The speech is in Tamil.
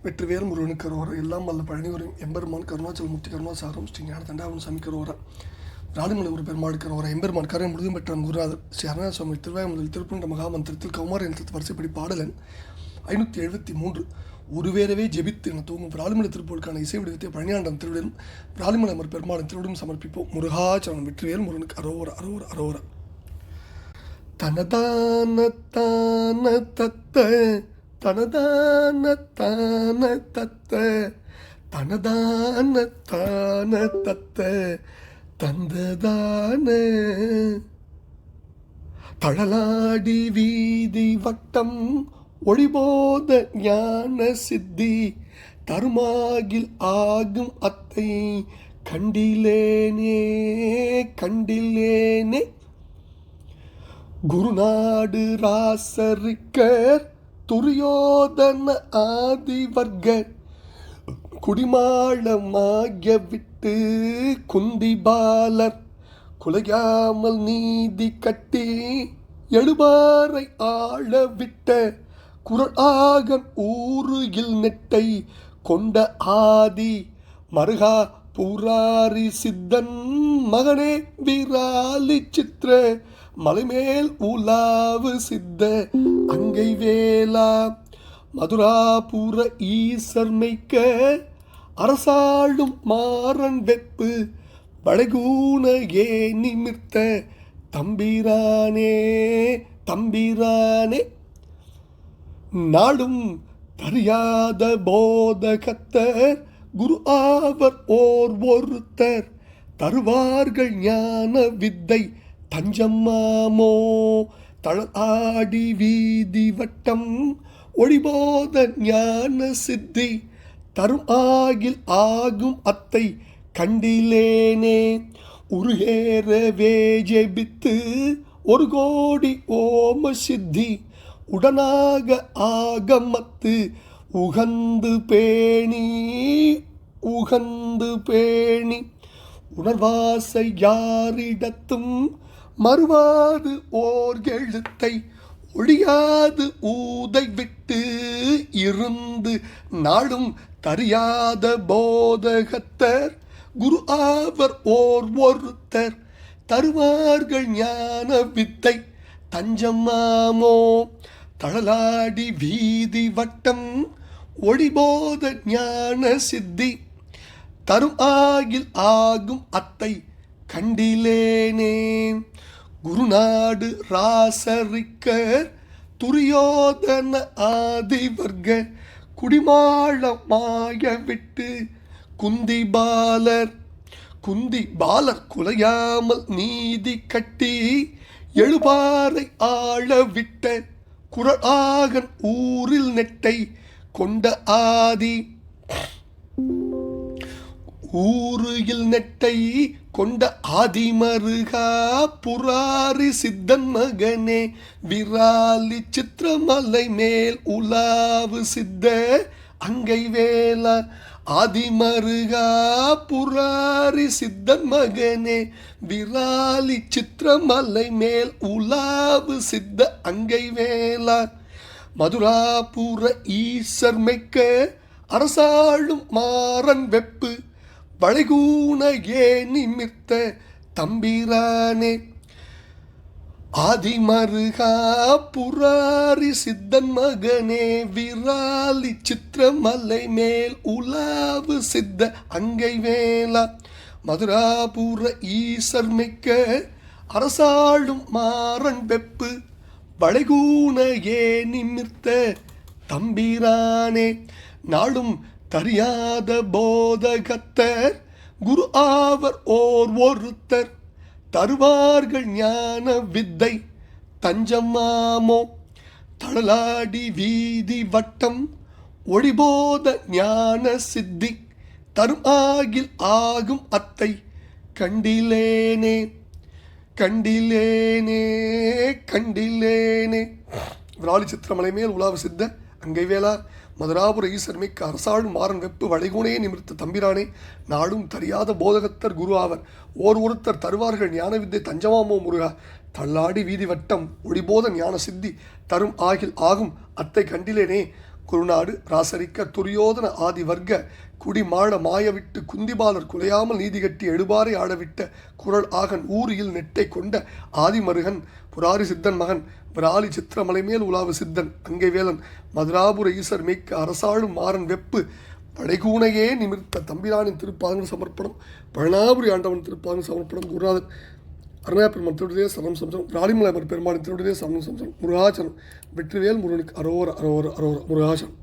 வெற்றிவேல் முருகனுக்கு கரோரா. எல்லாம் வல்ல பழனிவரும் எம்பெருமான் கருணாச்சலமூர்த்தி கருணாசாரம் ஸ்ரீ ஞான தண்டாவன் சாமி கரோரா. ராணிமலை ஒரு பெருமாள் கரோரா. எம்பெருமான் கரை முழுதும் பெற்ற குருநாதர் ஸ்ரீ அருணா சுவாமி திருவாயமுதல் திருப்பண்ட மகாமந்திரத்தில் கௌமார எழுத்து வரிசைப்படி பாடலன் 573 ஒருவேரவே ஜெபித்து என தூங்கும் ராணிமலை திருப்பூருக்கான இசை வடிவத்தை பழனியாண்டம் திருவிடம் ராணிமலை ஒரு பெருமாளின் திருவிடம் சமர்ப்பிப்போம். முருகாச்சரணம். வெற்றிவேல் முருகனுக்கு அரோரா அரோரா அரோரா. தனதான தான தத்த தனதான தான தத்த தனதான தான தத்த தந்ததான தழலாடி வீதி வட்டம் ஒளிபோத ஞான சித்தி தருமாகில் ஆகும் அத்தை கண்டிலேனே கண்டிலேனே. குருநாடு ராசரிக்கர் துரியோதன ஆதிவர்க குடிமாளமாகிய விட்டு குந்திபாலர் குலையாமல் நீதி கட்டி எழுபாரை ஆள விட்ட குரலாகன் ஊருகில் நெட்டை கொண்ட ஆதி மருகா பூராரி சித்தன் மகனே வீராலி சித்திர மலைமேல் உலாவு சித்த அங்கை வேளா மதுராபுர ஈசர் மெய்க்க அரசாளும் மாறன் வெப்பு வளைகூன ஏ நிமிர்த்த தம்பிரானே தம்பிரானே. நாடும் தெரியாத போதகத்தர் குரு ஆவர் ஓர் ஒருத்தர் தருவார்கள் ஞான வித்தை தஞ்சம்மாமோ தழாடி வீதி வட்டம் ஒளிபோத ஞான சித்தி தரும் ஆகில் ஆகும் அத்தை கண்டிலேனே. உருகேறவே ஜெபித்து 1 கோடி ஓம சித்தி உடனாக ஆகமத்து உகந்து பேணி உகந்து பேணி உணர்வாசை யாரிடத்தும் மறுவாது ஓர் எழுத்தை ஒழியாது ஊதை விட்டு இருந்து நாடும் தெரியாத போதகத்தர் குரு ஆவர் ஓர் ஒருத்தர் தருவார்கள் ஞான வித்தை தஞ்சம்மாமோ தழலாடி வீதி வட்டம் ஒளிபோத ஞான சித்தி தரும் ஆகில் ஆகும் அத்தை கண்டிலேனே. குருநாடு ராசரிக்கர் துரியோதன ஆதிவர்க குடிமாளமாய விட்டு குந்திபாலர் குலையாமல் நீதி கட்டி எழுபாரை ஆள விட்ட குரலாகன் ஊரில் நெட்டை கொண்ட ஆதி ஊருகில் நெட்டை கொண்ட ஆதிமருகா புராரி சித்தன் மகனே விராலி சித்திரமலை மேல் உலாவு சித்த அங்கை வேளா ஆதிமருகா புராரி சித்தன் மகனே விராலி சித்திரமலை மேல் உலாவு சித்த அங்கை வேளா மதுராபுர ஈசர் மெய்க்க அரசாளும் மாறன் வெப்பு வளைகூன ஏ நிமிர்த்த தம்பிரானே. ஆதிமருகா புராரி சித்தன் மகனே விராலி சித்திரமலை மேல் உலாவு சித்த அங்கை வேளா மதுராபுர ஈசர் மெய்க்க அரசாளும் மாறன் வெப்பு வளைகூன ஏ நிமிர்த்த தம்பிரானே. நாடும் தெரியாத போதகத்தர் குரு ஆவர் ஓர் ஒருத்தர் தருவார்கள் ஞான வித்தை தஞ்சம்மாமோ தழலாடி வீதி வட்டம் ஒளிபோத ஞான சித்தி தரும் ஆகில் ஆகும் அத்தை கண்டிலேனே கண்டிலேனே கண்டிலேனே. விராலி சித்திரமலை மேல் உலாவு சித்த அங்கை வேளா மதுராபுர ஈசர் மிக்க அரசாளும் மாறன் வெப்பு வளைகுணே நிமிர்த்த தம்பிரானே. நாடும் தெரியாத போதகத்தர் குரு ஆவர் ஒருத்தர் தருவார்கள் ஞான வித்தை தஞ்சமாமோ முருகா தள்ளாடி வீதி வட்டம் ஒளிபோத ஞான சித்தி தரும் ஆகில் ஆகும் அத்தை கண்டிலேனே. குருநாடு ராசரிக்க துரியோதன ஆதி வர்க்க குடிமாழ மாயவிட்டு குந்திபாலர் குலையாமல் நீதி கட்டி எழுபாறை ஆடவிட்ட குரல் ஆகன் ஊரியில் நெட்டை கொண்ட ஆதிமருகன் புராரி சித்தன் மகன் விராலி சித்திரமலை மேல் உலாவு சித்தன் அங்கை வேலன் மதுராபுர ஈசர் மிக்க அரசாளும் மாறன் வெப்பு படைகூனையே நிமிர்த்த தம்பிரானின் திருப்பாதங்கள் சமர்ப்பணம் பழனாபுரி ஆண்டவன் திருப்பாதங்கள் சமர்ப்பணம் குருநாதன் அருணா பெருமான் திருவிடே சரணம் சம்சம் ராலிமலை பெருமானின் திருவிடே சரணம் சம்சம் முருகாச்சரம் வெற்றிவேல் முருகனுக்கு அரோர அரோர அரோர முருகாச்சரம்.